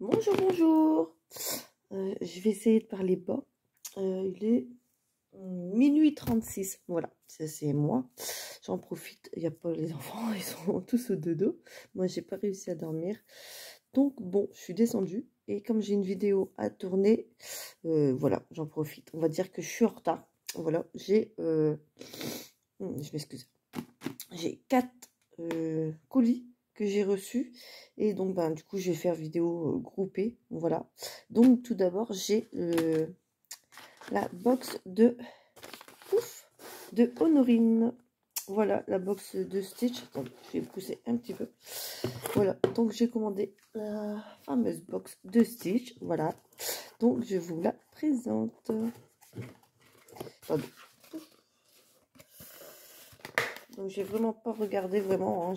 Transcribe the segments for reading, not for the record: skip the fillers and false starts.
Bonjour, bonjour. Je vais essayer de parler bas. Il est minuit 36. Voilà, ça c'est moi. J'en profite. Il n'y a pas les enfants, ils sont tous au dodo. Moi, j'ai pas réussi à dormir. Donc, bon, je suis descendue. Et comme j'ai une vidéo à tourner, voilà, j'en profite. On va dire que je suis en retard. Voilà, je m'excuse. J'ai 4 colis que j'ai reçu et donc du coup je vais faire vidéo groupée, voilà. Donc tout d'abord j'ai la box de Honorine, voilà la box de Stitch. Attends, je vais pousser un petit peu, voilà. Donc j'ai commandé la fameuse box de Stitch, voilà. Donc je vous la présente. Attendez. Donc j'ai vraiment pas regardé vraiment, hein,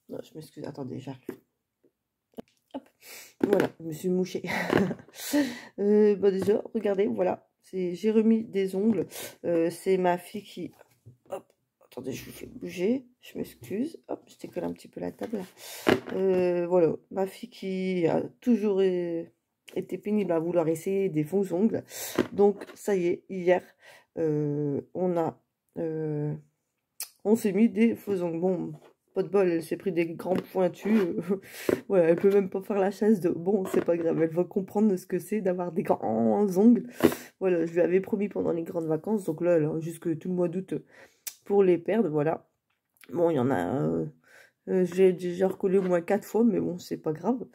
non, je m'excuse, attendez, j'arrive. Voilà, je me suis mouchée. Déjà, regardez, voilà. J'ai remis des ongles. C'est ma fille qui... Hop, attendez, je vous fais bouger. Je m'excuse. Hop, je décolle un petit peu la table. Voilà, ma fille qui a toujours été pénible à vouloir essayer des faux ongles. Donc, ça y est, hier, on s'est mis des faux ongles. Bon, pas de bol, elle s'est pris des grands pointus. Voilà, elle peut même pas faire la chasse de... Bon, c'est pas grave, elle va comprendre ce que c'est d'avoir des grands ongles. Voilà, je lui avais promis pendant les grandes vacances. Donc là, jusque tout le mois d'août pour les perdre, voilà. Bon, il y en a... j'ai déjà recollé au moins 4 fois, mais bon, c'est pas grave.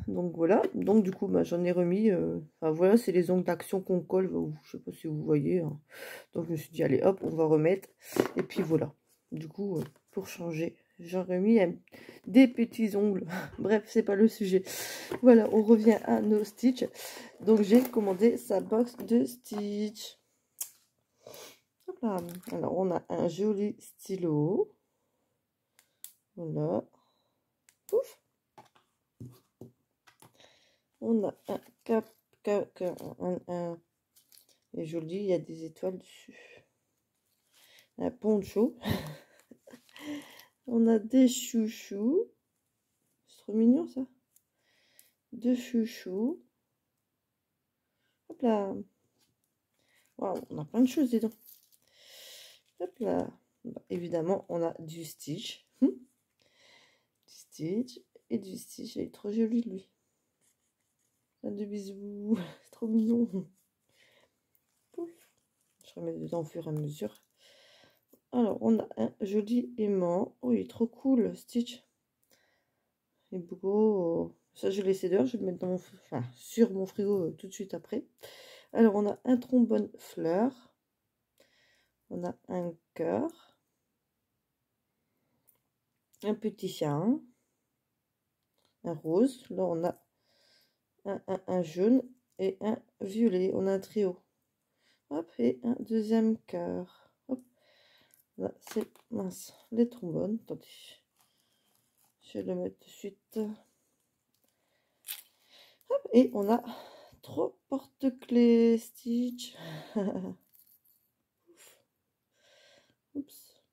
Donc voilà, donc du coup j'en ai remis, enfin voilà, c'est les ongles d'action qu'on colle, je sais pas si vous voyez, hein. Donc je me suis dit allez hop, on va remettre, et puis voilà, du coup pour changer, j'en remis des petits ongles. Bref, c'est pas le sujet. Voilà, on revient à nos Stitch. Donc j'ai commandé sa box de Stitch. Hop là. Alors on a un joli stylo, voilà, pouf. On a un et joli, il y a des étoiles dessus. Un poncho. On a des chouchous. C'est trop mignon ça. Deux chouchous. Hop là. Waouh, on a plein de choses dedans. Hop là. Bah, évidemment, on a du Stitch. Du Stitch et du Stitch. Il est trop joli lui. Plein de bisous. C'est trop mignon. Pouf. Je remets dedans au fur et à mesure. Alors, on a un joli aimant. Oh, il est trop cool, Stitch. Il est beau. Ça, je vais laisser dehors. Je vais le mettre dans sur mon frigo tout de suite après. Alors, on a un trombone fleur. On a un cœur. Un petit chien. Un rose. Là, on a un jaune et un violet. On a un trio. Hop, et un deuxième cœur. Hop. Là, c'est mince. Les trombones. Attendez. Je vais le mettre de suite. Hop, et on a 3 porte-clés Stitch. Oups.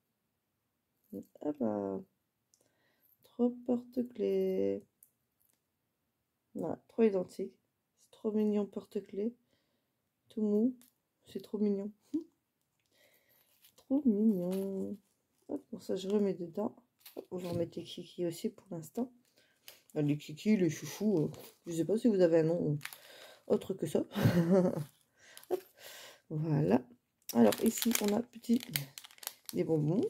Ah bah. 3 porte-clés. Voilà, 3 identiques. C'est trop mignon, porte-clés. Tout mou. C'est trop mignon. Trop mignon. Hop, pour ça, je remets dedans. Hop, on va remettre les kikis aussi pour l'instant. Les kikis, les chouchous. Je sais pas si vous avez un nom autre que ça. Hop, voilà. Alors, ici, on a des bonbons.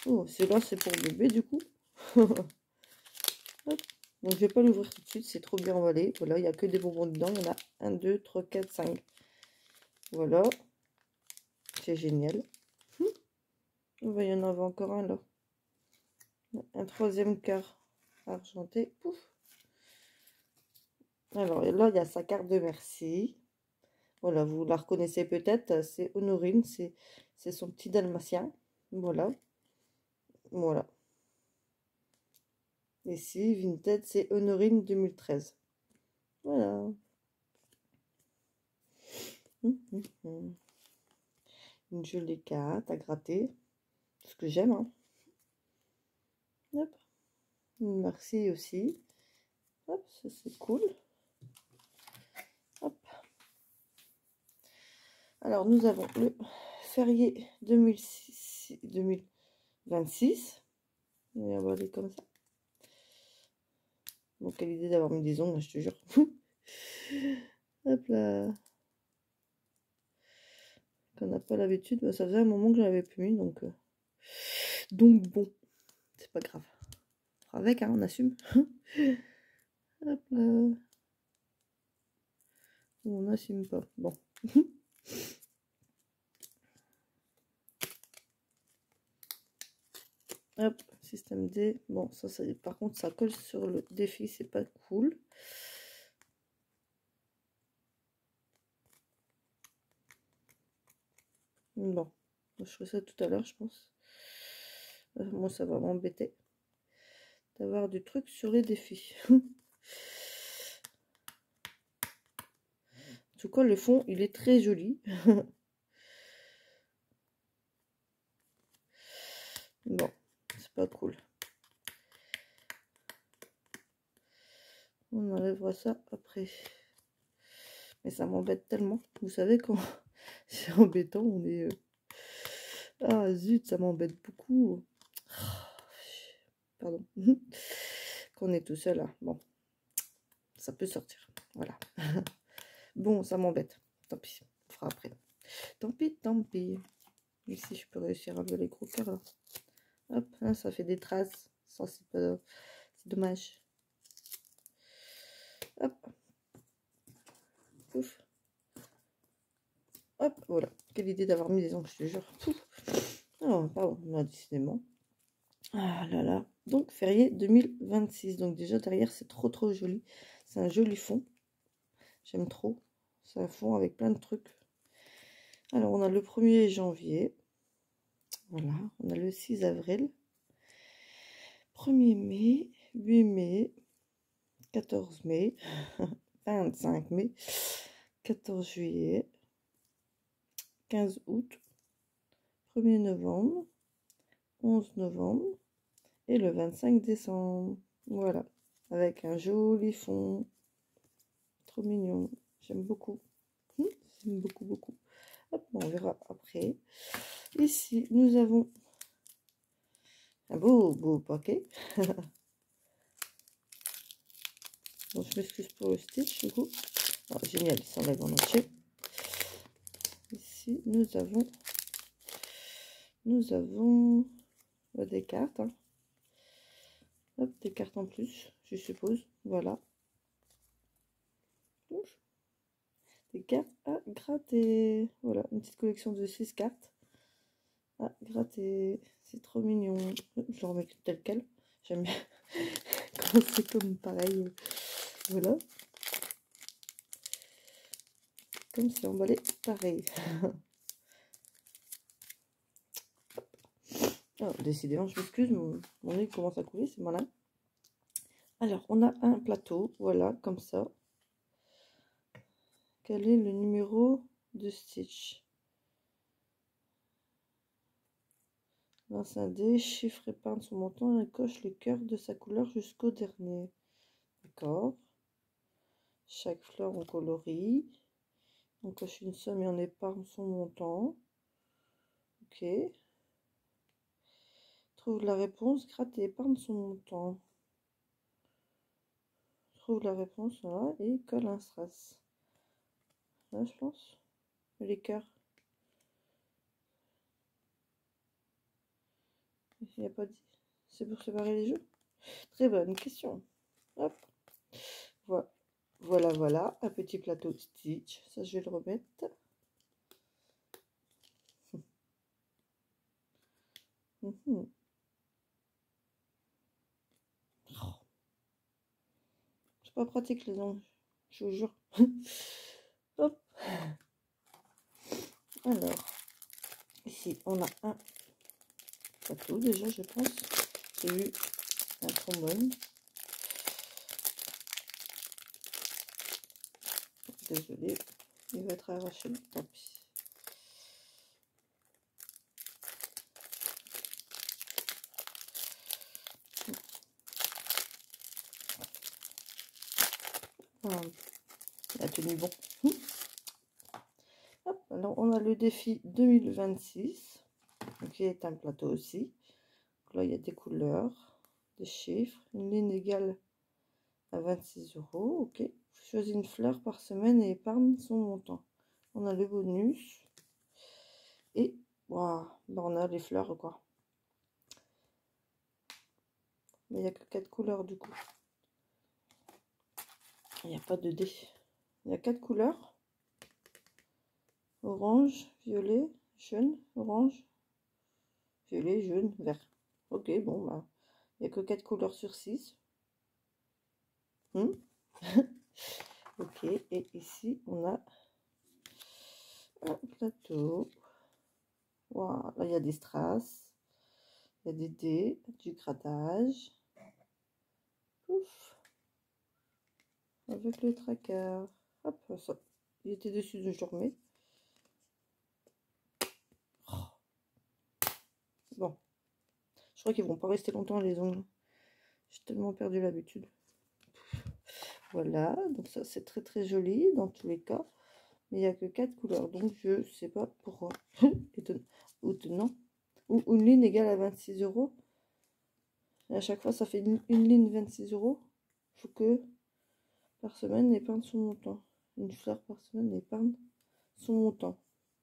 Oh, celui-là, c'est pour bébé, du coup. Hop. Donc, je vais pas l'ouvrir tout de suite, c'est trop bien emballé. Voilà, il n'y a que des bonbons dedans. Il y en a 1, 2, 3, 4, 5. Voilà. C'est génial. Il y en avait encore un là. Un troisième cœur argenté. Pouf. Alors là, il y a sa carte de merci. Voilà, vous la reconnaissez peut-être. C'est Honorine, c'est son petit dalmatien. Voilà. Voilà. Ici, Vinted, c'est Honorine 2013. Voilà. Une jolie carte à gratter. Ce que j'aime, hein. Hop. Merci aussi. Hop, ça c'est cool. Hop. Alors, nous avons le férié 2026. On va regarder comme ça. Bon, quelle idée d'avoir mis des ongles, je te jure. Hop là. Qu'on n'a pas l'habitude. Bah, ça faisait un moment que je l'avais plus mis, donc bon, c'est pas grave. On fera avec, hein, on assume. Hop là. On n'assume pas. Bon. Hop, système D. Bon, ça, par contre, ça colle sur le défi, c'est pas cool. Bon, je ferai ça tout à l'heure, je pense. Moi, ça va m'embêter d'avoir du truc sur les défis. En tout cas, le fond, il est très joli. Bon, c'est pas cool. On enlèvera ça après. Mais ça m'embête tellement. Vous savez, quand c'est embêtant, on est... Ah zut, ça m'embête beaucoup. Pardon. Qu'on est tout seul, là. Bon, ça peut sortir. Voilà. Bon, ça m'embête. Tant pis, on fera après. Tant pis, tant pis. Ici, je peux réussir à ver les gros cœurs, là. Hop, hein, ça fait des traces. Ça, c'est pas... C'est dommage. Hop. Pouf. Hop, voilà. Quelle idée d'avoir mis des ongles, je te jure. Oh, pardon, non, décidément. Ah là là. Donc, férié 2026. Donc, déjà, derrière, c'est trop joli. C'est un joli fond. J'aime trop. C'est un fond avec plein de trucs. Alors, on a le 1er janvier. Voilà. On a le 6 avril. 1er mai. 8 mai. 14 mai. 25 mai. 14 juillet. 15 août. 1er novembre. 11 novembre. Et le 25 décembre. Voilà. Avec un joli fond. Trop mignon. J'aime beaucoup. J'aime beaucoup. Hop, on verra après. Ici, nous avons un beau paquet. Bon, je m'excuse pour le stitch, du coup. Oh, génial, il s'enlève en entier. Ici, nous avons des cartes. Hein. Hop, des cartes en plus, je suppose. Voilà. Des cartes à gratter. Voilà, une petite collection de 6 cartes à gratter. C'est trop mignon. Je le remets tel quel. J'aime bien quand c'est comme pareil. Voilà. Comme c'est emballé pareil. Alors, décidément, je m'excuse, mon nez commence à couler, c'est malin. Alors, on a un plateau, voilà, comme ça. Quel est le numéro de Stitch? Lance un dé, chiffre et peindre son montant et coche le cœur de sa couleur jusqu'au dernier. D'accord. Chaque fleur, on colorie. On coche une somme et on épargne son montant. Ok. Trouve la réponse, gratte et épargne son montant. Trouve la réponse, voilà, et colle un strass. Là, je pense. Les cœurs. Il n'y a pas dit. C'est pour séparer les jeux. Très bonne question. Hop. Voilà. Un petit plateau de Stitch. Ça, je vais le remettre. C'est pas pratique les ongles. Je vous jure. Hop. Alors. Ici, on a un plateau déjà, je pense. J'ai eu un trombone. Désolée, il va être arraché, tant pis. Ah, il a tenu bon. Hop, alors on a le défi 2026, qui est un plateau aussi. Donc là, il y a des couleurs, des chiffres, une ligne égale à 26 €. Ok, choisis une fleur par semaine et épargne son montant. On a le bonus et wow, ben on a les fleurs quoi. Mais il n'y a que 4 couleurs du coup. Il n'y a pas de dés. Il y a 4 couleurs. Orange, violet, jaune, orange, violet, jaune, vert. Ok, bon, bah, il n'y a que 4 couleurs sur 6. Ok, et ici, on a un plateau. Wow, là, il y a des strass, il y a des dés, du grattage. Ouf. Avec le tracker. Hop, ça. Il était dessus, je le remets. Bon. Je crois qu'ils vont pas rester longtemps les ongles. J'ai tellement perdu l'habitude. Voilà, donc ça c'est très très joli dans tous les cas. Mais il n'y a que 4 couleurs, donc je sais pas pourquoi. Étonnant. Ou une ligne égale à 26 €. Et à chaque fois ça fait une ligne 26 €. Il faut que par semaine épargne son montant. Une fleur par semaine épargne son montant.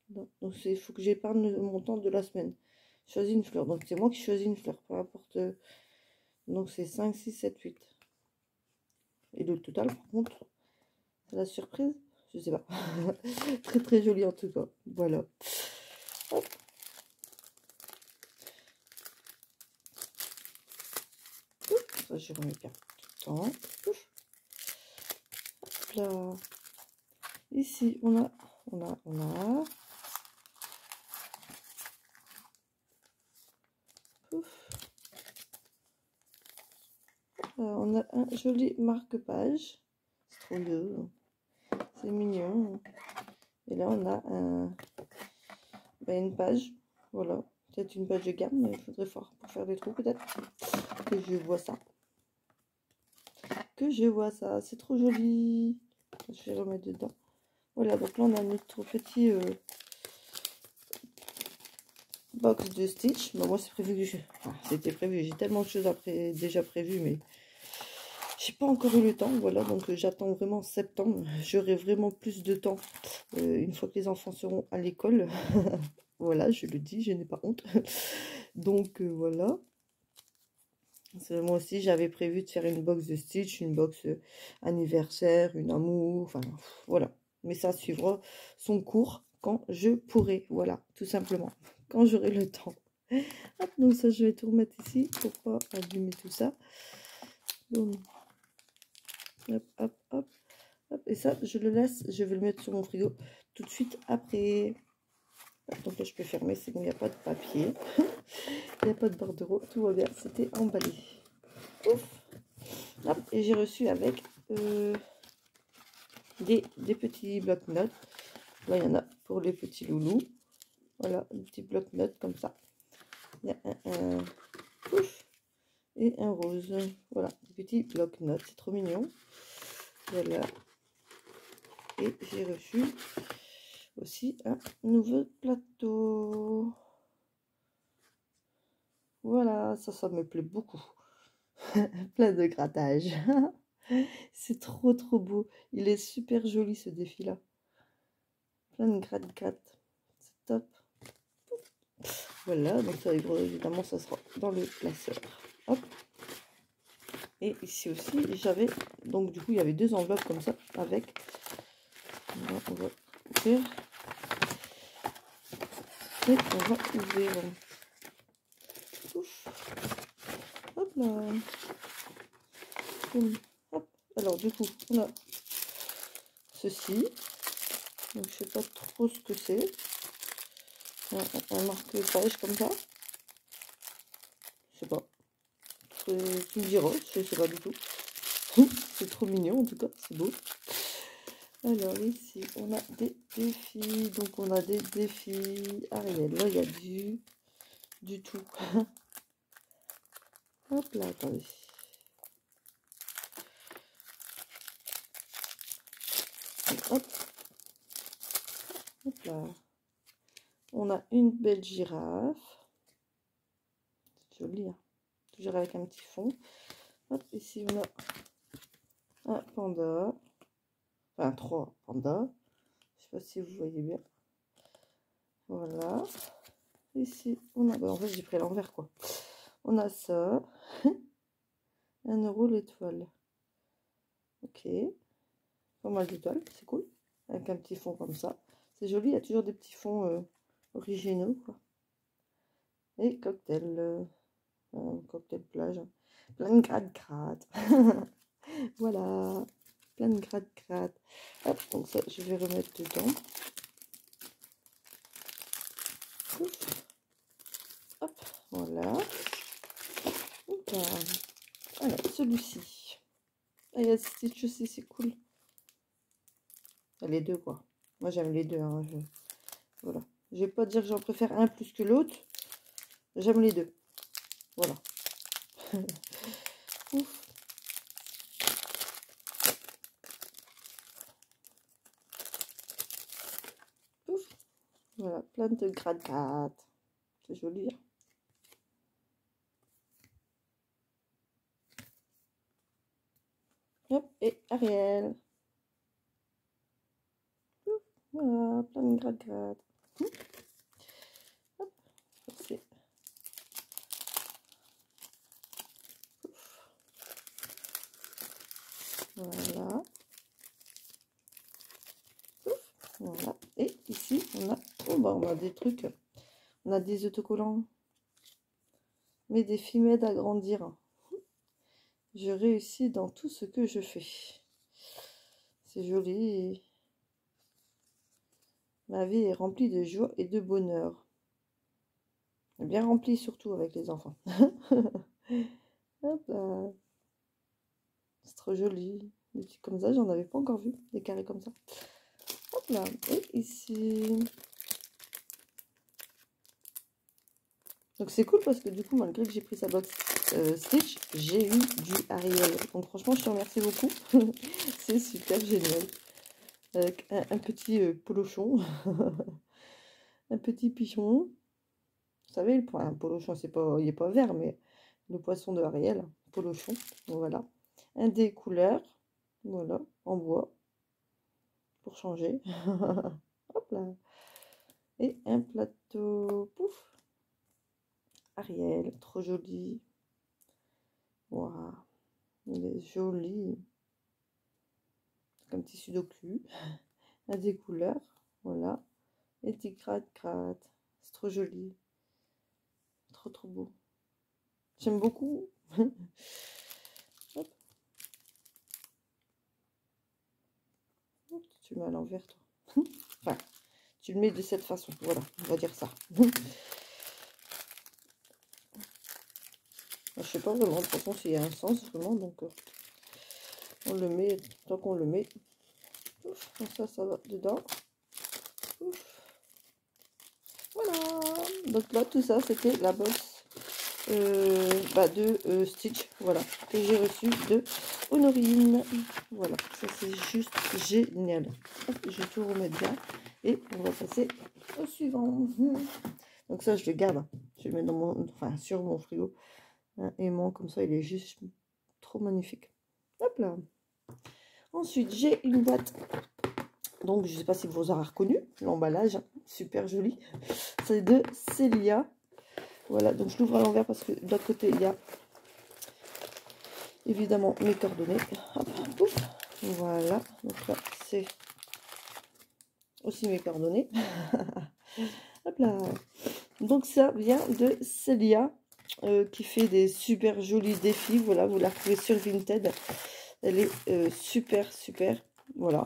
Donc il faut que j'épargne le montant de la semaine. Choisis une fleur. Donc c'est moi qui choisis une fleur, peu importe. Donc c'est 5, 6, 7, 8. Et le total, par contre, c'est la surprise. Je sais pas. Très très joli en tout cas. Voilà. Hop. Ça, je remets bien tout le temps. Ouf. Hop là. Ici, on a. Ouf. On a un joli marque-page. C'est trop beau. C'est mignon. Et là, on a une page. Voilà. Peut-être une page de gamme, mais il faudrait fort pour faire des trous, peut-être. Que je vois ça. C'est trop joli. Je vais remettre dedans. Voilà, donc là, on a notre petit box de Stitch. Bon, moi, c'est prévu que c'était prévu. J'ai tellement de choses après déjà prévues, mais j'ai pas encore eu le temps. Voilà, donc j'attends vraiment septembre. J'aurai vraiment plus de temps une fois que les enfants seront à l'école. Voilà, je le dis, je n'ai pas honte. Donc voilà. Moi aussi, j'avais prévu de faire une box de Stitch, une box anniversaire, une amour, enfin voilà. Mais ça suivra son cours quand je pourrai, voilà, tout simplement, quand j'aurai le temps. Hop, donc ça, je vais tout remettre ici pour pas abîmer tout ça. Boum. Hop, hop, hop, hop. Et ça, je le laisse, je vais le mettre sur mon frigo tout de suite après. Donc là, je peux fermer, c'est bon, il n'y a pas de papier. Il n'y a pas de bordereau, tout va bien, c'était emballé. Ouf. Hop, et j'ai reçu avec des petits blocs-notes. Là, il y en a pour les petits loulous. Voilà, des petits blocs-notes comme ça. Il y a un pouf et un rose. Voilà, des petits blocs-notes. C'est trop mignon. Voilà. Et j'ai reçu aussi un nouveau plateau. Voilà, ça me plaît beaucoup. Plein de grattage. C'est trop trop beau. Il est super joli ce défi-là. Plein de gratte-gratte. C'est top. Voilà, donc ça évidemment ça sera dans le classeur. Hop. Et ici aussi j'avais, donc du coup il y avait 2 enveloppes comme ça avec. On va ouvrir. Et on va ouvrir. Ouf. Hop là. Hop. Alors du coup on a ceci. Donc je sais pas trop ce que c'est. Un marque-page comme ça. Je sais pas. Tu me diras, je sais pas du tout. C'est trop mignon en tout cas, c'est beau. Alors ici on a des défis, donc on a des défis Ariel. Là il y a du tout. Hop là, attendez. Hop. Hop là. On a une belle girafe. C'est joli, hein. Toujours avec un petit fond. Hop, ici on a un panda. Enfin, 3 pandas. Je sais pas si vous voyez bien. Voilà. Ici, on a... en fait, j'ai pris l'envers, quoi. On a ça. 1 € l'étoile. Ok. Pas mal d'étoiles, c'est cool. Avec un petit fond comme ça. C'est joli, il y a toujours des petits fonds originaux, quoi. Et cocktail. Cocktail plage. Plein de gratte-gratte. Voilà. Plein de gratte-gratte. Hop, donc ça, je vais remettre dedans. Ouf. Hop, voilà. Hop, voilà, celui-ci. Ah, il y a Stitch aussi, c'est cool. Les deux, quoi. Moi, j'aime les deux. Hein, voilà. Je vais pas dire que j'en préfère un plus que l'autre. J'aime les deux. Voilà. Ouf. Ouf. Voilà, plein de gratte-gratte. C'est joli. Hein. Hop, et Ariel. Ouf. Voilà, plein de gratte-gratte. Hop, c'est... Voilà. Ouf. Voilà. Et ici, on a... Oh, bah, on a des trucs. On a des autocollants. Mes défis m'aident à grandir. Je réussis dans tout ce que je fais. C'est joli. Ma vie est remplie de joie et de bonheur. Bien remplie surtout avec les enfants. Hop là. C'est trop joli. Des trucs comme ça, j'en avais pas encore vu. Des carrés comme ça. Hop là. Et ici. Donc c'est cool parce que du coup, malgré que j'ai pris sa box Stitch, j'ai eu du Ariel. Donc franchement, je te remercie beaucoup. C'est super génial. Avec un petit polochon. Un petit pigeon. Vous savez, un polochon, c'est pas, il n'est pas vert, mais le poisson de Ariel, polochon. Voilà. Un des couleurs. Voilà, en bois. Pour changer. Hop là. Et un plateau. Pouf. Ariel, trop joli. Waouh. Il est joli. Comme petit sudoku. Un des couleurs. Voilà. Et des gratte-gratte. C'est trop joli. Trop trop beau. J'aime beaucoup. Hop. Tu le mets à l'envers, toi. Enfin, tu le mets de cette façon. Voilà, on va dire ça. Je sais pas vraiment, de toute façon, s'il y a un sens, vraiment. Donc, on le met, tant qu'on le met. Ouf, comme ça va dedans. Ouf. Voilà. Donc là, tout ça, c'était la box de Stitch. Voilà, que j'ai reçu de Honorine. Voilà, ça c'est juste génial. Hop, je vais tout remettre bien. Et on va passer au suivant. Donc ça, je le garde. Je le mets dans mon, enfin, sur mon frigo. Un aimant comme ça, il est juste trop magnifique. Hop là. Ensuite, j'ai une boîte. Donc, je ne sais pas si vous aurez reconnu l'emballage. Super joli. C'est de Célia. Voilà, donc je l'ouvre à l'envers parce que de l'autre côté, il y a évidemment mes coordonnées. Hop, pouf. Voilà. Donc là, c'est aussi mes coordonnées. Hop là. Donc ça vient de Célia. Qui fait des super jolis défis. Voilà, vous la retrouvez sur Vinted. Elle est super. Voilà.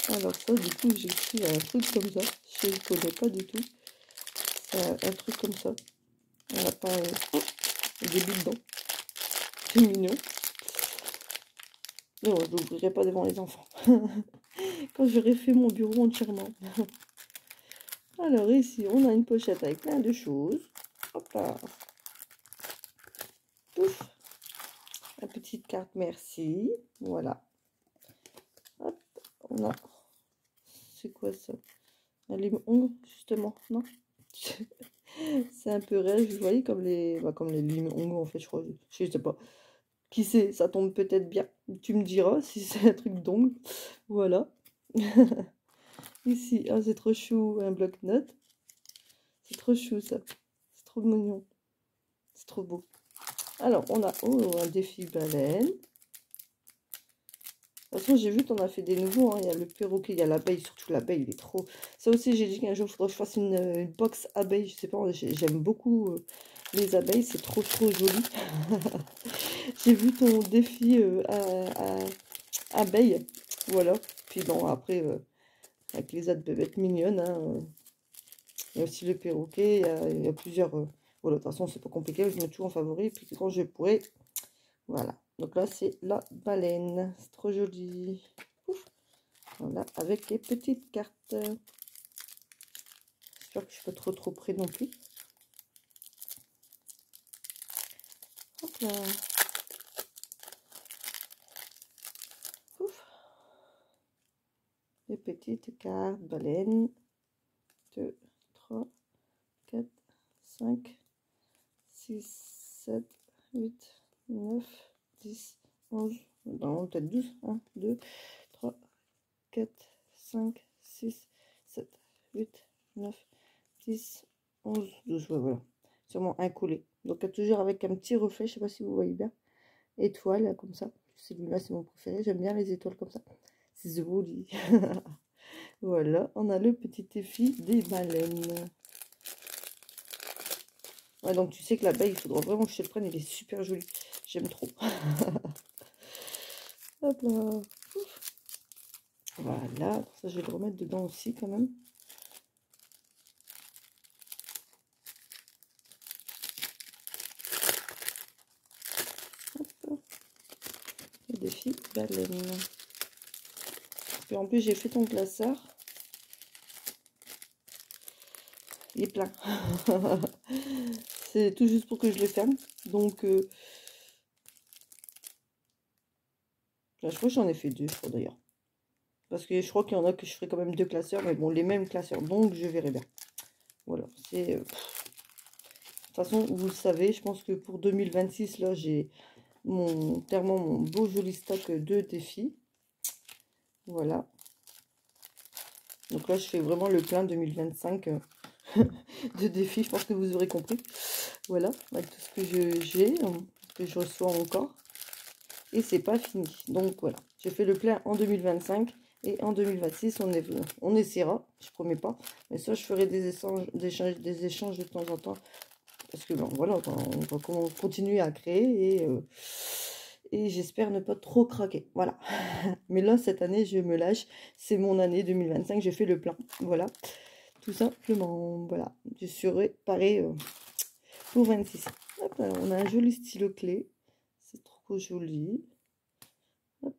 Alors ça, du coup, j'ai pris un truc comme ça. Je ne connais pas du tout. C'est un truc comme ça. On n'a pas des bulles dedans. C'est mignon. Non, je ne l'ouvrirai pas devant les enfants. Quand j'aurai fait mon bureau entièrement. Alors ici, on a une pochette avec plein de choses. Hop là. Pouf. Une petite carte merci. Voilà. Hop. on a... C'est quoi ça? Un lime-ongle, justement, non? C'est un peu rêve, vous voyez, comme les lime-ongles, en fait, je crois. Je sais pas. Qui sait, ça tombe peut-être bien. Tu me diras si c'est un truc d'ongle. Voilà. Ici, ah, c'est trop chou, un bloc-notes. C'est trop chou, ça. C'est trop mignon. C'est trop beau. Alors, on a un défi baleine. De toute façon, j'ai vu qu'on a fait des nouveaux. Hein. Il y a le perroquet, il y a l'abeille. Surtout l'abeille, il est trop... Ça aussi, j'ai dit qu'un jour, il faudrait que je fasse une box abeille. Je sais pas, j'aime beaucoup les abeilles. C'est trop joli. J'ai vu ton défi abeille. Voilà. Puis bon, après, avec les autres bébêtes mignonnes. Hein, il y a aussi le perroquet. Il y a plusieurs... voilà, de toute façon, c'est pas compliqué. Je mets tout en favori. Puis quand je pourrai... Voilà. Donc là, c'est la baleine. C'est trop joli. Ouf. Voilà, avec les petites cartes. J'espère que je suis pas trop près non plus. Hop là. Ouf. Les petites cartes baleines. 2, 3, 4, 5, 6, 7, 8, 9, 10, 11. Non, peut-être 12. 1, 2, 3, 4, 5, 6, 7, 8, 9, 10, 11, 12. Ouais, voilà. Sûrement un collet. Donc toujours avec un petit reflet. Je sais pas si vous voyez bien. Étoile, comme ça. Celui-là, c'est mon préféré. J'aime bien les étoiles comme ça. C'est joli. Voilà, on a le petit défi des baleines. Ouais, donc tu sais que l'abeille, il faudra vraiment que je te le prenne. Il est super joli. J'aime trop. Hop là. Voilà, ça je vais le remettre dedans aussi quand même. Hop. Le défi baleine. Et en plus, j'ai fait ton classeur. Il est plein. C'est tout juste pour que je le ferme. Donc, je crois que j'en ai fait 2, je crois d'ailleurs. Parce que je crois qu'il y en a que je ferai quand même 2 classeurs. Mais bon, les mêmes classeurs. Donc, je verrai bien. Voilà. C'est... de toute façon, vous le savez, je pense que pour 2026, là, j'ai clairement mon beau joli stock de défis. Voilà. Donc là, je fais vraiment le plein 2025 de défis. Je pense que vous aurez compris. Voilà, avec tout ce que j'ai, que je reçois encore. Et c'est pas fini. Donc voilà, j'ai fait le plein en 2025. Et en 2026, on essaiera. Je promets pas. Mais ça, je ferai des échanges de temps en temps. Parce que bon, voilà, on va continuer à créer. Et j'espère ne pas trop craquer. Voilà. Mais là, cette année, je me lâche. C'est mon année 2025. J'ai fait le plein. Voilà. Tout simplement. Voilà. Je serai parée pour 26. Hop, alors, on a un joli stylo clé. C'est trop joli. Hop.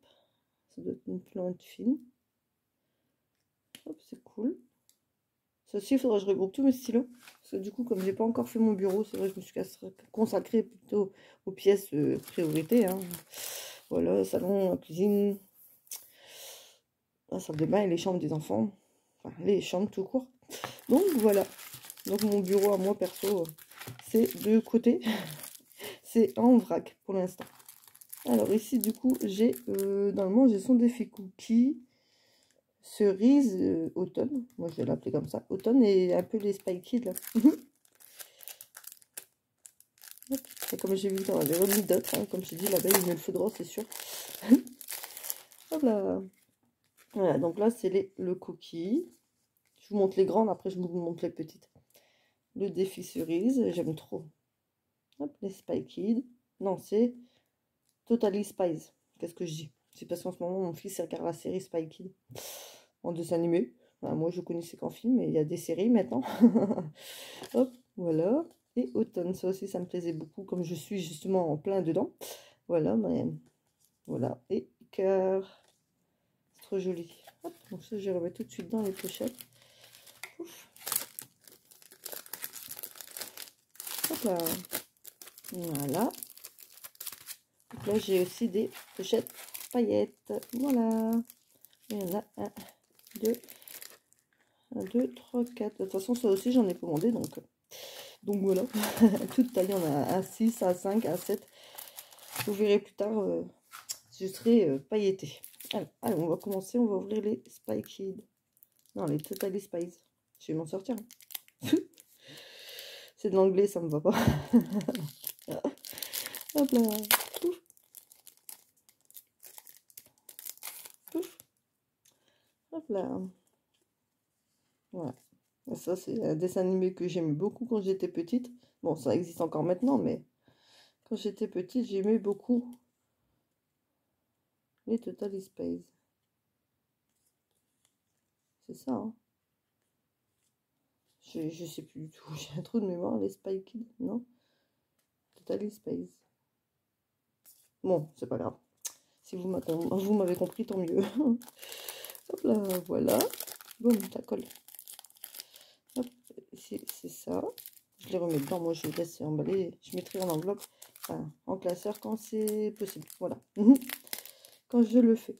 Ça doit être une plante fine. Hop, c'est cool. Ça aussi, il faudra que je regroupe tous mes stylos. Parce que du coup, comme j'ai pas encore fait mon bureau, c'est vrai que je me suis consacrée plutôt aux pièces priorité. Hein. Voilà, salon, la cuisine, la salle de bain et les chambres des enfants. Enfin, les chambres tout court. Donc voilà. Donc mon bureau à moi perso, c'est de côté. C'est en vrac pour l'instant. Alors ici, du coup, j'ai normalement, j'ai son défi cookie. Cerise automne, moi je vais l'appeler comme ça, automne et un peu les Spy Kids là. Et comme j'ai vu, j'en avais remis d'autres, hein. Comme je dis, l'abeille il me le faudra, c'est sûr. Hop là. Voilà, donc là c'est le cookie. Je vous montre les grandes, après je vous montre les petites. Le défi cerise, j'aime trop. Hop, les Spy Kids. Non, c'est Totally Spies. Qu'est-ce que je dis? C'est parce qu'en ce moment mon fils regarde la série Spy Kids en dessin animé. Enfin, moi je connaissais qu'en film, mais il y a des séries maintenant. Hop, voilà. Et automne, ça aussi ça me plaisait beaucoup, comme je suis justement en plein dedans. Voilà, mais voilà. Et cœur. C'est trop joli. Hop, donc ça je vais remettre tout de suite dans les pochettes. Ouf. Hop là. Voilà. Donc là j'ai aussi des pochettes paillettes. Voilà. Il y en a 1, 2, 1, 2, 3, 4. De toute façon, ça aussi, j'en ai commandé, donc voilà. Toute taille, on a un 6, un 5, un 7. Vous verrez plus tard, je serai pailletée. Alors, on va commencer, on va ouvrir les Spy Kids. Non, les Totally Spies. Je vais m'en sortir. Hein. C'est de l'anglais, ça me va pas. Hop là. Pouf. Pouf. Hop là. Voilà. Et ça, c'est un dessin animé que j'aimais beaucoup quand j'étais petite. Bon, ça existe encore maintenant, mais quand j'étais petite, j'aimais beaucoup les Totally Spies. C'est ça, hein. Je sais plus du tout. J'ai un trou de mémoire, les Spy Kids, non? Totally Spies. Bon, c'est pas grave. Si vous m'avez compris, tant mieux. Hop là, voilà. Bon, ça colle. Hop, ici, c'est ça. Je les remets dedans. Moi, je laisse emballer. Je mettrai en enveloppe, enfin, en classeur quand c'est possible. Voilà. Quand je le fais.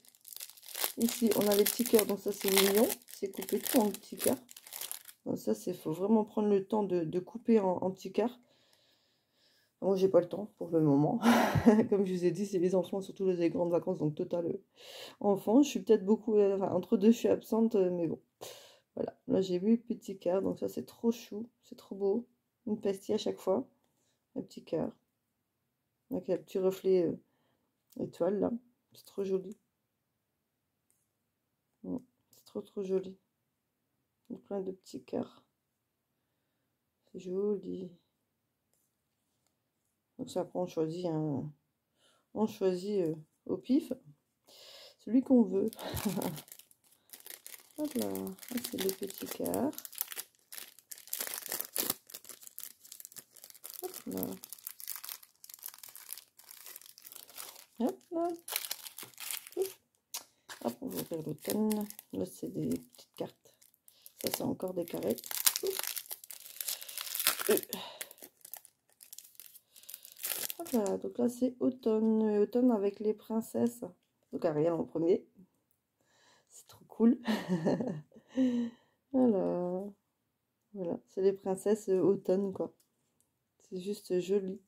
Ici, on a les petits cœurs. Donc, ça, c'est mignon. C'est coupé tout en petits cœurs. Donc, ça, c'est faut vraiment prendre le temps de couper en petits cœurs. Moi, j'ai pas le temps pour le moment. Comme je vous ai dit, c'est les enfants, surtout les grandes vacances, donc total enfant. Je suis peut-être beaucoup, enfin, entre deux, je suis absente, mais bon. Voilà, là j'ai vu petit cœur, donc ça c'est trop chou, c'est trop beau. Une pastille à chaque fois, un petit cœur. Avec un petit reflet étoile là, c'est trop joli. C'est trop joli. Donc, plein de petits cœurs. C'est joli. Donc ça après on choisit au pif celui qu'on veut. Hop là, c'est le petit cœur. Hop là. Hop là. Hop, on va ouvrir l'automne. Là, c'est des petites cartes. Ça, c'est encore des carrés. Hop là, donc là, c'est automne. Automne avec les princesses. Donc, Ariel en premier. C'est trop cool. Voilà. Voilà, c'est les princesses automne, quoi. C'est juste joli.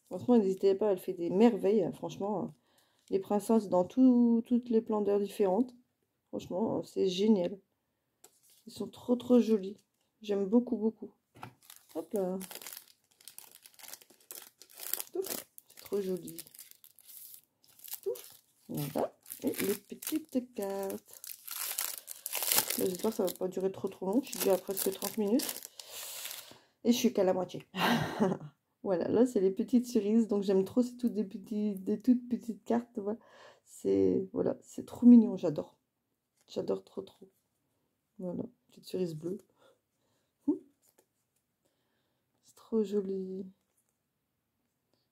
Franchement, n'hésitez pas, elle fait des merveilles, hein, franchement. Les princesses dans toutes les splendeurs différentes. Franchement, c'est génial. Ils sont trop jolis. J'aime beaucoup. Hop là. C'est trop joli. Voilà. Et les petites cartes. J'espère que ça va pas durer trop long. Je suis déjà à presque 30 minutes. Et je suis qu'à la moitié. Voilà, là c'est les petites cerises. Donc j'aime trop, c'est toutes des toutes petites cartes. Voilà, c'est trop mignon, j'adore. J'adore trop. Voilà, petite cerise bleue. C'est trop joli.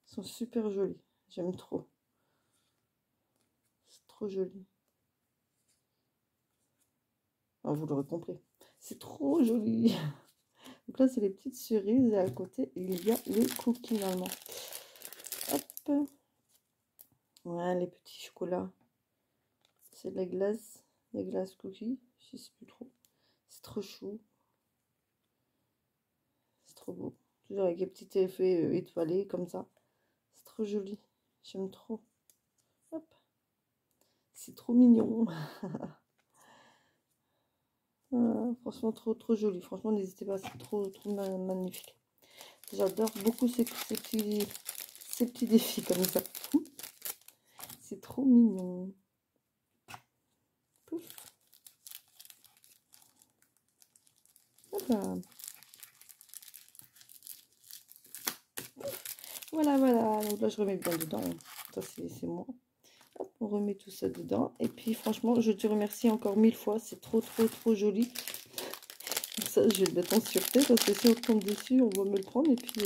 Ils sont super jolis. J'aime trop. C'est trop joli. Ah, vous l'aurez compris. C'est trop joli. Donc là, c'est les petites cerises. Et à côté, il y a les cookies normalement. Hop. Voilà, les petits chocolats. C'est de la glace. Les glaces cookies. Je sais plus trop. C'est trop chou. C'est trop beau. Toujours avec les petits effets étoilés comme ça. C'est trop joli. J'aime trop. Hop. C'est trop mignon. Ah, franchement, trop joli. Franchement, n'hésitez pas. C'est trop magnifique. J'adore beaucoup ces petits défis comme ça. C'est trop mignon. Pouf. Voilà. Voilà. Donc là, je remets bien dedans. Ça, c'est moi. Hop, on remet tout ça dedans. Et puis, franchement, je te remercie encore 1000 fois. C'est trop joli. Donc ça, je vais le mettre en sûreté parce que si on tombe dessus, on va me le prendre. Et puis,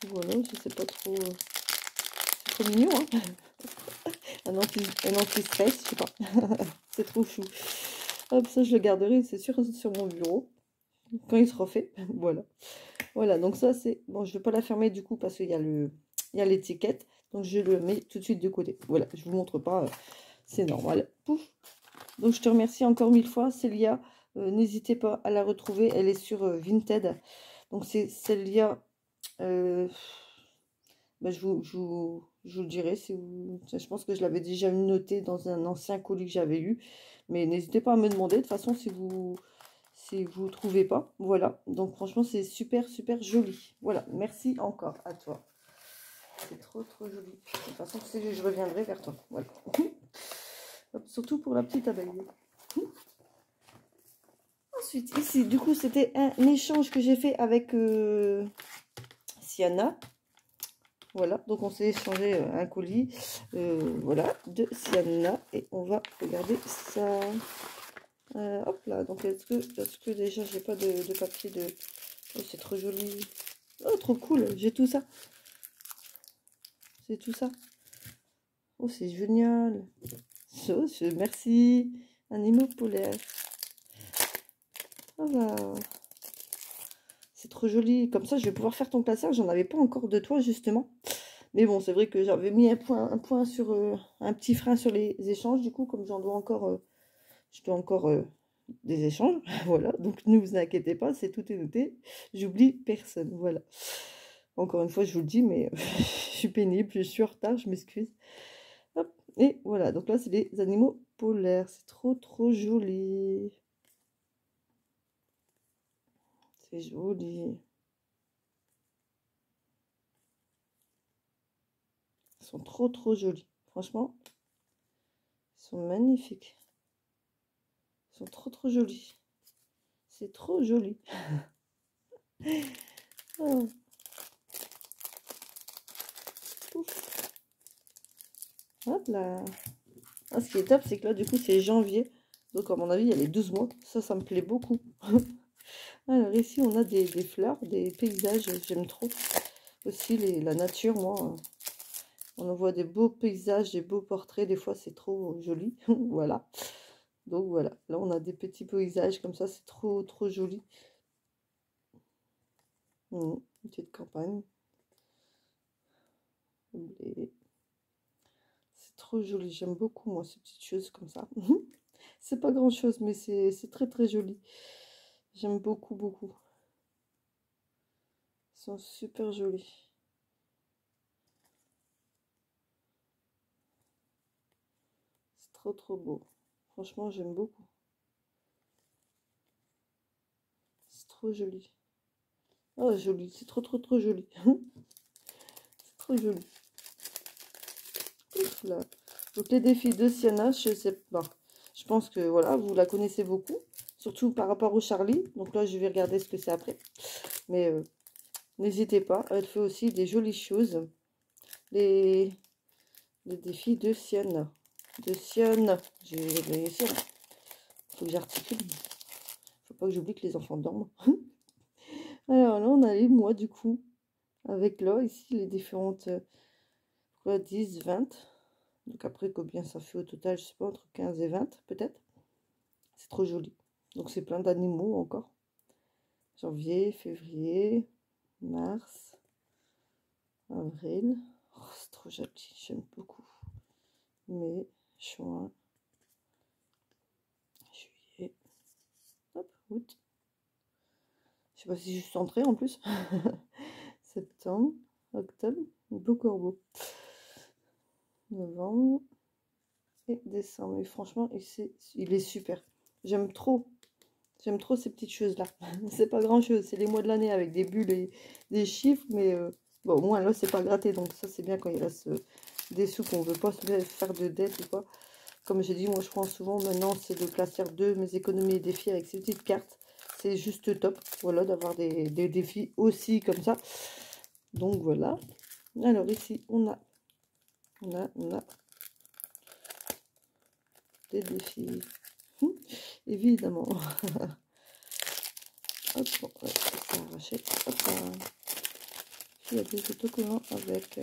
voilà, je sais pas trop. C'est trop mignon, hein. Un anti-stress, je sais pas. C'est trop chou. Hop, ça, je le garderai, c'est sûr, sur mon bureau. Quand il sera fait. Voilà, donc ça c'est bon, je vais pas la fermer du coup parce qu'il y a il y a l'étiquette. Donc, je le mets tout de suite de côté. Voilà, je vous montre pas, c'est normal. Pouf. Donc, je te remercie encore 1000 fois, Célia. N'hésitez pas à la retrouver. Elle est sur Vinted. Donc, c'est Célia. Ben, je vous le dirai. Si vous... Je pense que je l'avais déjà noté dans un ancien colis que j'avais eu. Mais n'hésitez pas à me demander. De toute façon, si vous trouvez pas. Voilà. Donc, franchement, c'est super, super joli. Voilà. Merci encore à toi. C'est trop, trop joli. De toute façon, je reviendrai vers toi. Voilà. Hop, surtout pour la petite abeille. Ensuite, ici, du coup, c'était un échange que j'ai fait avec Sienna. Voilà, donc on s'est échangé un colis, voilà, de Sienna. Et on va regarder ça. Hop là, donc est-ce que déjà j'ai pas de papier de... Oh, c'est trop joli. Oh, trop cool, j'ai tout ça. C'est tout ça. Oh, c'est génial. Oh, merci. Animaux polaires. Ah bah... C'est trop joli. Comme ça, je vais pouvoir faire ton classage. J'en avais pas encore de toi, justement. Mais bon, c'est vrai que j'avais mis un point sur... un petit frein sur les échanges. Du coup, comme j'en dois encore... je dois encore des échanges. Voilà. Donc, ne vous inquiétez pas. C'est tout est noté. J'oublie personne. Voilà. Encore une fois, je vous le dis, mais je suis pénible. Je suis en retard. Je m'excuse. Hop. Et voilà. Donc là, c'est les animaux polaires. C'est trop, trop joli. C'est joli. Ils sont trop, trop jolis. Franchement, ils sont magnifiques. Ils sont trop, trop jolis. C'est trop joli. Oh. Hop là. Ah, ce qui est top, c'est que là, du coup, c'est janvier. Donc, à mon avis, il y a les 12 mois. Ça me plaît beaucoup. Alors, ici, on a des fleurs, des paysages. J'aime trop. Aussi, la nature, moi. On en voit des beaux paysages, des beaux portraits. Des fois, c'est trop joli. Voilà. Donc, voilà. Là, on a des petits paysages comme ça. C'est trop, trop joli. Une petite campagne. C'est trop joli. J'aime beaucoup, moi, ces petites choses comme ça. C'est pas grand chose, mais c'est très très joli. J'aime beaucoup, beaucoup. Ils sont super jolis. C'est trop trop beau. Franchement, j'aime beaucoup. C'est trop joli. Oh, joli. C'est trop trop trop joli. C'est trop joli. Ouf là. Donc les défis de Sienna, je sais pas. Je pense que voilà, vous la connaissez beaucoup. Surtout par rapport au Charlie. Donc là, je vais regarder ce que c'est après. Mais n'hésitez pas. Elle fait aussi des jolies choses. Les défis de Sienna. De Sienna. J'ai ça. Faut que j'articule. Faut pas que j'oublie que les enfants dorment. Alors là, on a les mois du coup. Avec là, ici, les différentes... quoi, 10, 20. Donc après, combien ça fait au total? Je sais pas, entre 15 et 20 peut-être. C'est trop joli. Donc c'est plein d'animaux encore. Janvier, février, mars, avril. Oh, c'est trop joli, j'aime beaucoup. Mai, juin, juillet, hop, août. Je sais pas si je suis centrée en plus. Septembre, octobre, beau corbeau. Novembre et décembre. Et franchement, il est super. J'aime trop. J'aime trop ces petites choses-là. C'est pas grand-chose. C'est les mois de l'année avec des bulles et des chiffres. Mais bon, au moins là, c'est pas gratté. Donc ça, c'est bien quand il reste des sous qu'on veut pas se faire de dettes ou quoi. Comme j'ai dit, moi, je prends souvent maintenant, c'est de Classeur 2, mes économies et défis avec ces petites cartes. C'est juste top. Voilà, d'avoir des défis aussi comme ça. Donc voilà. Alors ici, on a des défis. Évidemment. Hop, bon, ouais, ça arraché. Hop, il y a des autocollants avec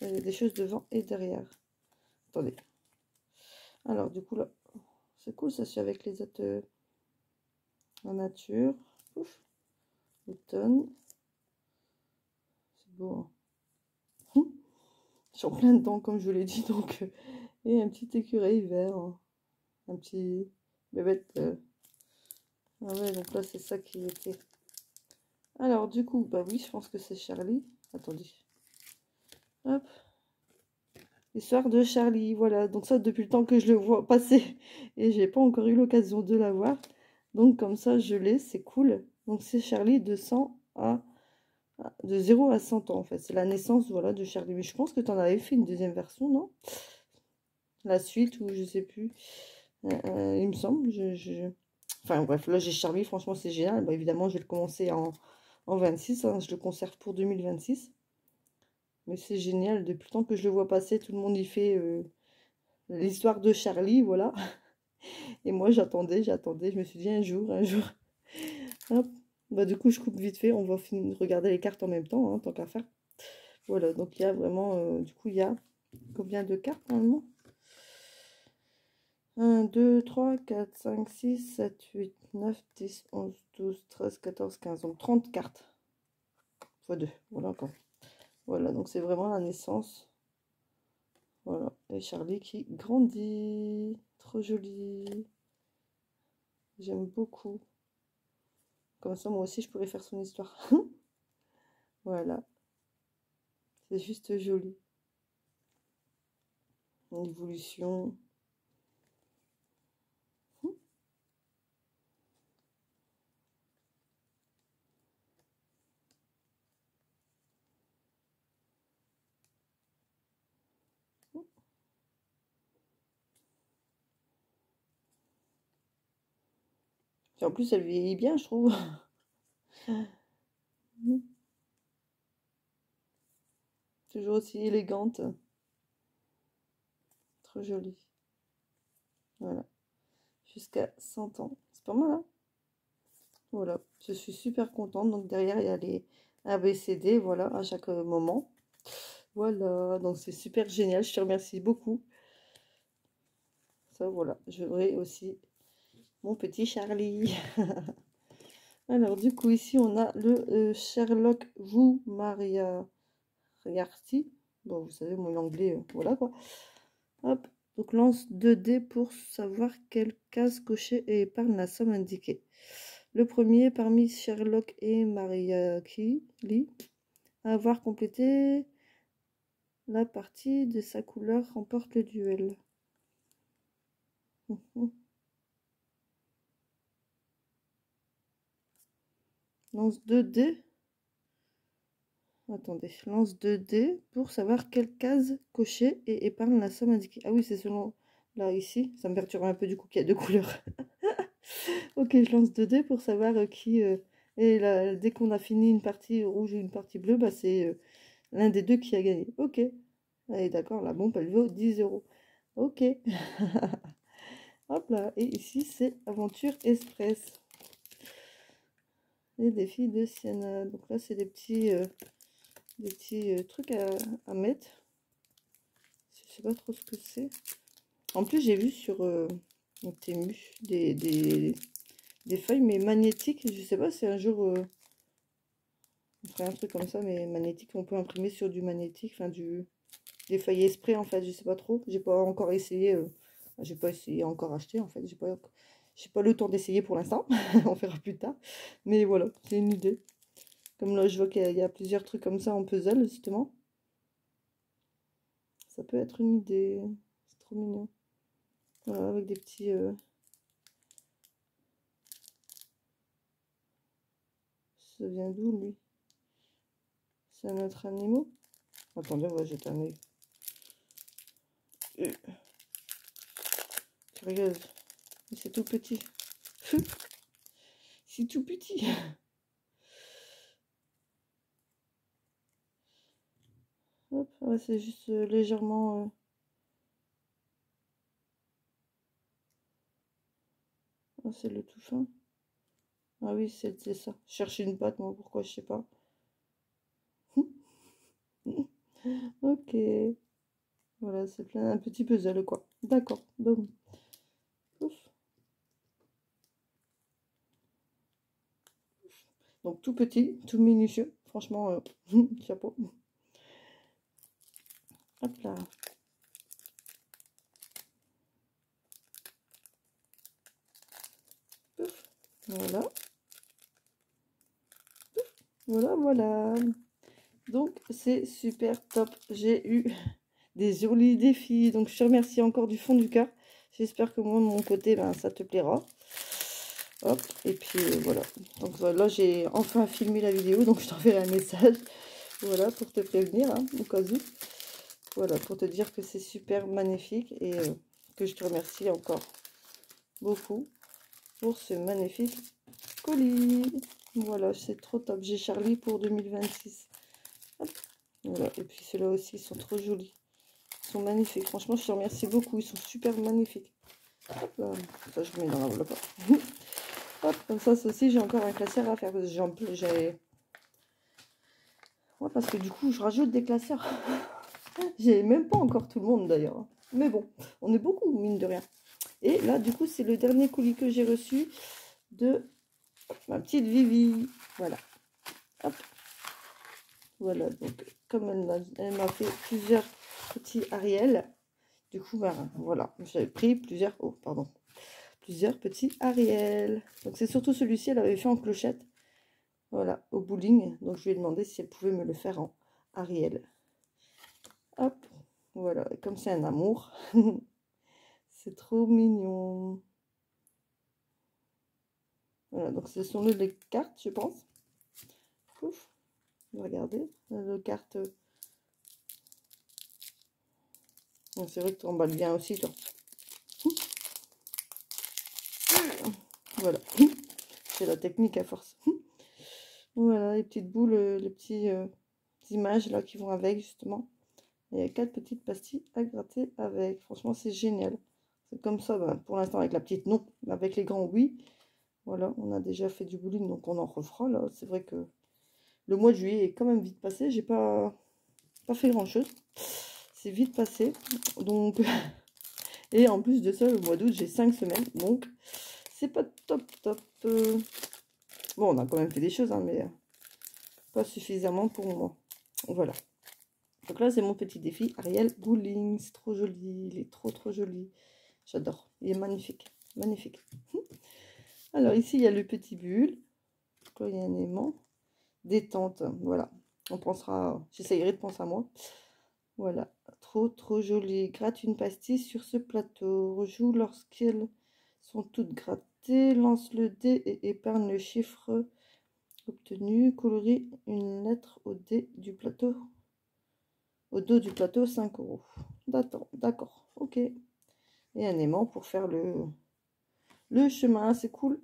des choses devant et derrière. Attendez. Alors, du coup, là, c'est cool, ça c'est avec les autres en nature. Ouf. Automne. C'est beau. Hein. Je suis en plein dedans, comme je vous l'ai dit. Donc, et un petit écureuil vert. Hein. Un petit bébête. Ah ouais, donc là, c'est ça qui était. Alors, du coup, bah oui, je pense que c'est Charlie. Attendez. Hop. Histoire de Charlie, voilà. Donc ça, depuis le temps que je le vois passer. Et j'ai pas encore eu l'occasion de la voir. Donc comme ça, je l'ai, c'est cool. Donc c'est Charlie de 100 à... De 0 à 100 ans, en fait. C'est la naissance, voilà, de Charlie. Mais je pense que tu en avais fait une deuxième version, non? La suite, ou je sais plus. Il me semble. Enfin bref, là j'ai Charlie, franchement c'est génial. Bah, évidemment, je vais le commencer en 26. Hein. Je le conserve pour 2026. Mais c'est génial. Depuis le temps que je le vois passer, tout le monde y fait l'histoire de Charlie, voilà. Et moi j'attendais. Je me suis dit un jour. Hop. Bah du coup je coupe vite fait. On va regarder les cartes en même temps, hein, tant qu'à faire. Voilà, donc il y a vraiment... du coup, il y a combien de cartes normalement? 1, 2, 3, 4, 5, 6, 7, 8, 9, 10, 11, 12, 13, 14, 15. Donc 30 cartes. Fois 2. Voilà encore. Voilà, donc c'est vraiment la naissance. Voilà. Et Charlie qui grandit. Trop joli. J'aime beaucoup. Comme ça, moi aussi, je pourrais faire son histoire. Voilà. C'est juste joli. Une évolution. Et en plus, elle vieillit bien, je trouve. Toujours aussi élégante. Trop jolie. Voilà. Jusqu'à 100 ans. C'est pas mal, hein? Voilà. Je suis super contente. Donc derrière, il y a les ABCD, voilà, à chaque moment. Voilà. Donc c'est super génial. Je te remercie beaucoup. Ça, voilà. Je verrai aussi mon petit Charlie. Alors, du coup, ici, on a le Sherlock Vous Maria Riarty. Bon, vous savez, mon anglais, voilà quoi. Hop. Donc, lance 2 dés pour savoir quelle case cocher et épargne la somme indiquée. Le premier, parmi Sherlock et Maria Lee, à avoir complété la partie de sa couleur remporte le duel. Lance 2 dés. Attendez, lance 2 dés pour savoir quelle case cocher et épargne la somme indiquée. Ah oui, c'est selon... Là, ici, ça me perturbe un peu du coup qu'il y a 2 couleurs. Ok, je lance 2 dés pour savoir qui... Et là, dès qu'on a fini une partie rouge ou une partie bleue, bah, c'est l'un des deux qui a gagné. Ok. Allez, d'accord, la bombe, elle vaut 10 euros. Ok. Hop là. Et ici, c'est Aventure Express. Les défis de Siena. Donc là, c'est des petits trucs à mettre. Je sais pas trop ce que c'est. En plus, j'ai vu sur Temu des feuilles, mais magnétiques. Je sais pas si un jour on ferait un truc comme ça, mais magnétique. On peut imprimer sur du magnétique, enfin des feuilles exprès en fait. Je sais pas trop. J'ai pas encore essayé. J'ai pas essayé encore acheter en fait. J'ai pas le temps d'essayer pour l'instant. On fera plus tard. Mais voilà, c'est une idée. Comme là, je vois qu'il y a plusieurs trucs comme ça en puzzle justement. Ça peut être une idée. C'est trop mignon. Voilà, avec des petits... Ça vient d'où, lui? C'est un autre animal? Attendez, on va jeter un œil. Curieuse. C'est tout petit. C'est tout petit. Hop, ouais, c'est juste légèrement... Ah, c'est le tout fin. Ah oui, c'est ça. Je cherche une patte, moi, pourquoi, je sais pas. Ok. Voilà, c'est plein un petit puzzle, quoi. D'accord. Bon. Ouf. Donc, tout petit, tout minutieux. Franchement, chapeau. Hop là. Pouf. Voilà. Pouf. Voilà, voilà. Donc, c'est super top. J'ai eu des jolis défis. Donc, je te remercie encore du fond du cœur. J'espère que moi, de mon côté, ben, ça te plaira. Hop, et puis voilà. Donc là, j'ai enfin filmé la vidéo, donc je t'enverrai un message. Voilà, pour te prévenir, hein, au cas où. Voilà, pour te dire que c'est super magnifique et que je te remercie encore beaucoup pour ce magnifique colis. Voilà, c'est trop top. J'ai Charlie pour 2026. Hop, voilà, et puis ceux-là aussi, ils sont trop jolis. Ils sont magnifiques. Franchement, je te remercie beaucoup. Ils sont super magnifiques. Hop là, ça je mets dans l'enveloppe. Hop, comme ça aussi, j'ai encore un classeur à faire. Parce que j'ai... Ouais, parce que du coup, je rajoute des classeurs. J'ai même pas encore tout le monde d'ailleurs. Mais bon, on est beaucoup, mine de rien. Et là, du coup, c'est le dernier colis que j'ai reçu de ma petite Vivi. Voilà. Hop. Voilà, donc comme elle m'a fait plusieurs petits Ariel, du coup, ben, voilà, j'avais pris plusieurs... Oh, pardon. Plusieurs petits Ariel. Donc c'est surtout celui-ci, elle avait fait en clochette. Voilà, au bowling. Donc je lui ai demandé si elle pouvait me le faire en Ariel. Hop, voilà, et comme c'est un amour. C'est trop mignon. Voilà, donc ce sont les cartes, je pense. Ouf, regardez, le carte. C'est vrai que tu emballes bien aussi, toi. Voilà, c'est la technique à force. Voilà, les petites boules, les petits images là qui vont avec, justement. Il y a 4 petites pastilles à gratter avec. Franchement, c'est génial. C'est comme ça, ben, pour l'instant, avec la petite, non. Mais avec les grands, oui. Voilà, on a déjà fait du bowling, donc on en refera, là. C'est vrai que le mois de juillet est quand même vite passé. J'ai pas fait grand-chose. C'est vite passé. Donc, et en plus de ça, le mois d'août, j'ai 5 semaines. Donc, c'est pas top, top. Bon, on a quand même fait des choses, hein, mais pas suffisamment pour moi. Voilà. Donc là, c'est mon petit défi. Ariel Bowling, c'est trop joli. Il est trop, trop joli. J'adore. Il est magnifique. Magnifique. Alors, ici, il y a le petit bulle. Là, il y a un aimant. Détente. Voilà. On pensera... J'essayerai de penser à moi. Voilà. Trop, trop joli. Gratte une pastille sur ce plateau. Rejoue lorsqu'elles sont toutes grattées. Lance le dé et épargne le chiffre obtenu. Colorie une lettre au dé du plateau. Au dos du plateau, 5 €. D'accord. Ok. Et un aimant pour faire le chemin. C'est cool.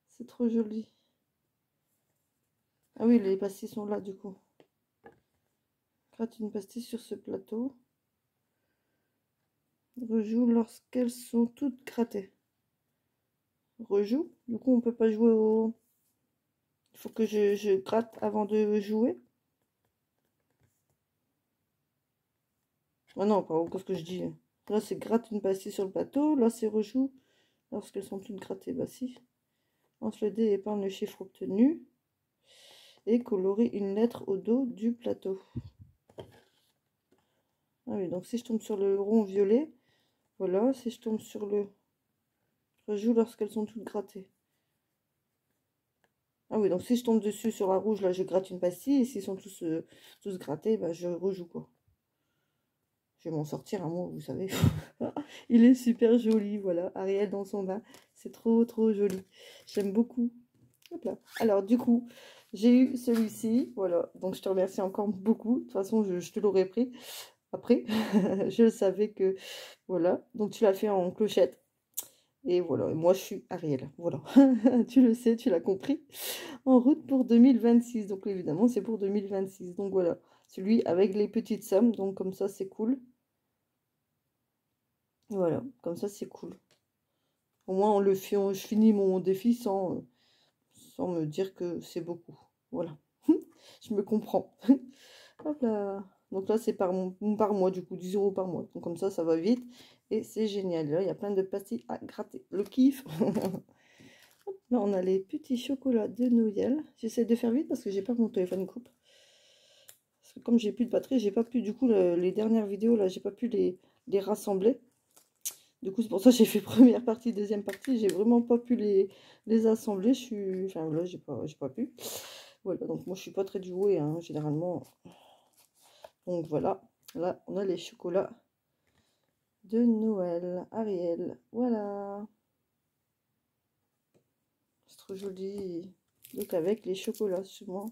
C'est trop joli. Ah oui, les pastilles sont là, du coup. Gratte une pastille sur ce plateau. Rejoue lorsqu'elles sont toutes grattées. Rejoue. Du coup, on peut pas jouer au... Il faut que je gratte avant de jouer. Ah non, pardon, qu'est-ce que je dis? Là, c'est gratte une pastille sur le plateau. Là, c'est rejoue lorsqu'elles sont toutes grattées. Bah si. Lance le dé et épargne le chiffre obtenu. Et colorie une lettre au dos du plateau. Ah oui, donc si je tombe sur le rond violet, voilà. Si je tombe sur le rejoue lorsqu'elles sont toutes grattées. Ah oui, donc si je tombe dessus sur la rouge, là, je gratte une pastille. Et s'ils sont tous grattés, bah, je rejoue, quoi. Je vais m'en sortir un mot, vous savez. Il est super joli, voilà. Ariel dans son bain. C'est trop, trop joli. J'aime beaucoup. Hop là. Alors, du coup, j'ai eu celui-ci. Voilà. Donc, je te remercie encore beaucoup. De toute façon, je te l'aurais pris après. Je savais que... Voilà. Donc, tu l'as fait en clochette. Et voilà. Et moi, je suis Ariel. Voilà. Tu le sais, tu l'as compris. En route pour 2026. Donc, évidemment, c'est pour 2026. Donc, voilà. Celui avec les petites sommes. Donc, comme ça, c'est cool. Voilà. Comme ça, c'est cool. Au moins, je finis mon défi sans me dire que c'est beaucoup. Voilà. Je me comprends. Hop là. Donc là, c'est par mois, du coup, 10 € par mois. Donc comme ça va vite. Et c'est génial. Là, il y a plein de pastilles à gratter. Le kiff. Là, on a les petits chocolats de Noël. J'essaie de faire vite parce que j'ai pas mon téléphone coupe. Parce que comme j'ai plus de batterie, j'ai pas pu, du coup, les dernières vidéos, là, j'ai pas pu les rassembler. Du coup, c'est pour ça que j'ai fait première partie, deuxième partie. J'ai vraiment pas pu les assembler. Enfin, là, j'ai pas pu. Voilà, donc moi, je suis pas très douée, hein, généralement. Donc, voilà. Là, on a les chocolats de Noël. Ariel. Voilà. C'est trop joli. Donc, avec les chocolats, souvent.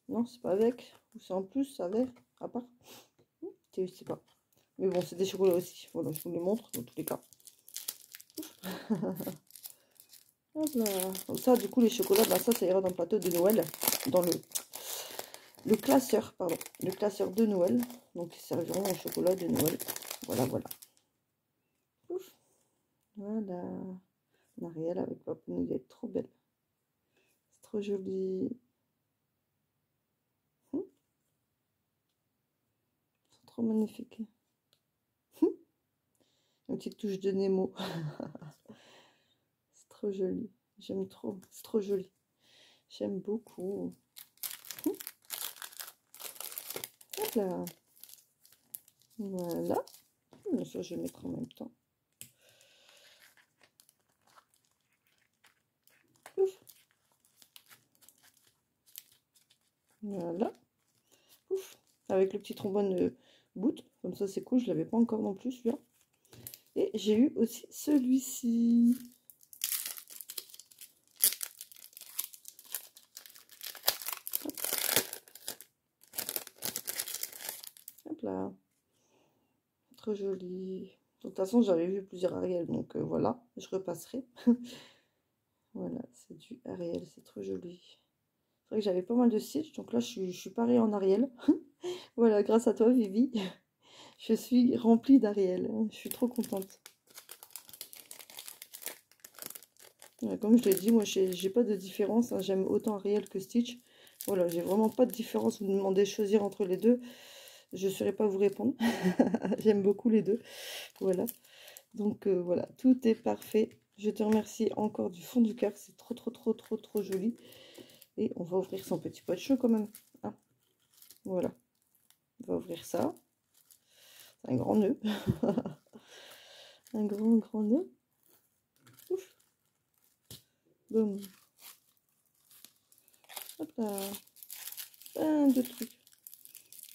Non, c'est pas avec. Ou c'est en plus, avec. À part. Je sais pas. Mais bon, c'est des chocolats aussi. Voilà, je vous les montre dans tous les cas. Hop là. Donc ça, du coup, les chocolats, bah, ça ira dans le plateau de Noël. Dans le classeur, pardon. Le classeur de Noël. Donc, ils serviront au chocolat de Noël. Voilà, voilà. Ouf. Voilà. Ariel avec Papa Nougat. Trop belle. C'est trop joli. C'est trop magnifique. Une petite touche de Nemo. C'est trop joli. J'aime trop. C'est trop joli. J'aime beaucoup. Hop là. Voilà. Ça, je vais mettre en même temps. Ouf. Voilà. Ouf. Avec le petit trombone boot. Comme ça, c'est cool. Je ne l'avais pas encore non plus, celui-là. Et j'ai eu aussi celui-ci. Hop là. Trop joli. De toute façon, j'avais vu plusieurs Ariel. Donc voilà, je repasserai. Voilà, c'est du Ariel. C'est trop joli. C'est vrai que j'avais pas mal de Stitch. Donc là, je suis parée en Ariel. Voilà, grâce à toi, Vivi. Je suis remplie d'Ariel. Je suis trop contente. Comme je l'ai dit, moi, j'ai pas de différence. Hein. J'aime autant Ariel que Stitch. Voilà, j'ai vraiment pas de différence. Vous me demandez de choisir entre les deux. Je ne saurais pas vous répondre. J'aime beaucoup les deux. Voilà. Donc, voilà, tout est parfait. Je te remercie encore du fond du cœur. C'est trop, trop, trop, trop, trop joli. Et on va ouvrir son petit pot de chou quand même. Hein. Voilà. On va ouvrir ça. C'est un grand nœud. Un grand, grand nœud. Ouf. Boum. Hop là. Plein de trucs.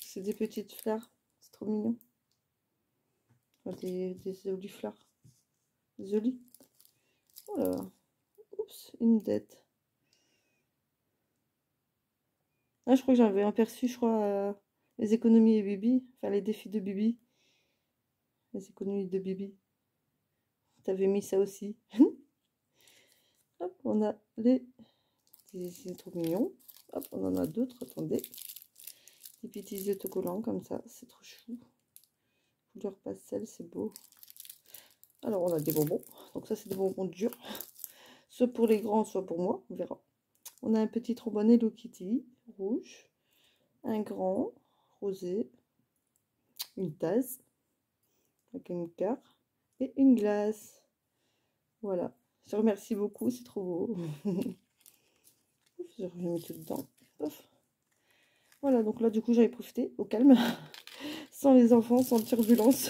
C'est des petites fleurs. C'est trop mignon. Enfin, des jolies fleurs. Jolies. Oh là. Oups, une dette. Ah, je crois que j'avais aperçu, je crois, les économies et Bibi. Enfin, les défis de Bibi. Les économies de Bibi. T'avais mis ça aussi. Hop, on a les... C'est trop mignon. Hop, on en a d'autres, attendez. Des petits autocollants comme ça, c'est trop chou. Couleur pastel, c'est beau. Alors, on a des bonbons. Donc ça, c'est des bonbons durs. Soit pour les grands, soit pour moi, on verra. On a un petit trombone Hello Kitty, rouge. Un grand, rosé. Une tasse. Avec une carte. Et une glace. Voilà. Je remercie beaucoup, c'est trop beau. Je reviens tout dedans. Ouf. Voilà, donc là, du coup, j'avais profité au calme. Sans les enfants, sans turbulence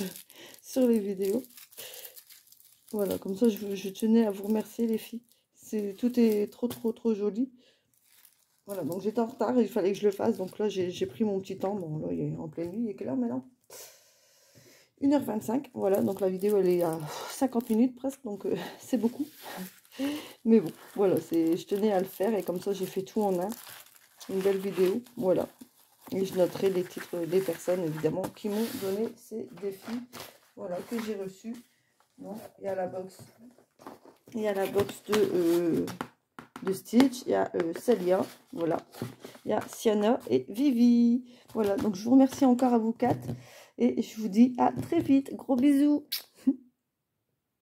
sur les vidéos. Voilà, comme ça, je tenais à vous remercier, les filles. Tout est trop, trop, trop joli. Voilà, donc j'étais en retard, il fallait que je le fasse. Donc là, j'ai pris mon petit temps. Bon, là, il est en pleine nuit. Il est quelle heure maintenant? 1h25. Voilà, donc la vidéo, elle est à 50 minutes presque. Donc, c'est beaucoup. Mais bon, voilà, je tenais à le faire. Et comme ça, j'ai fait tout en un. Une belle vidéo. Voilà. Et je noterai les titres des personnes, évidemment, qui m'ont donné ces défis. Voilà, que j'ai reçus. Donc, il y a la box. Il y a la box de Stitch. Il y a Celia. Voilà. Il y a Sienna et Vivi. Voilà, donc je vous remercie encore à vous quatre. Et je vous dis à très vite. Gros bisous.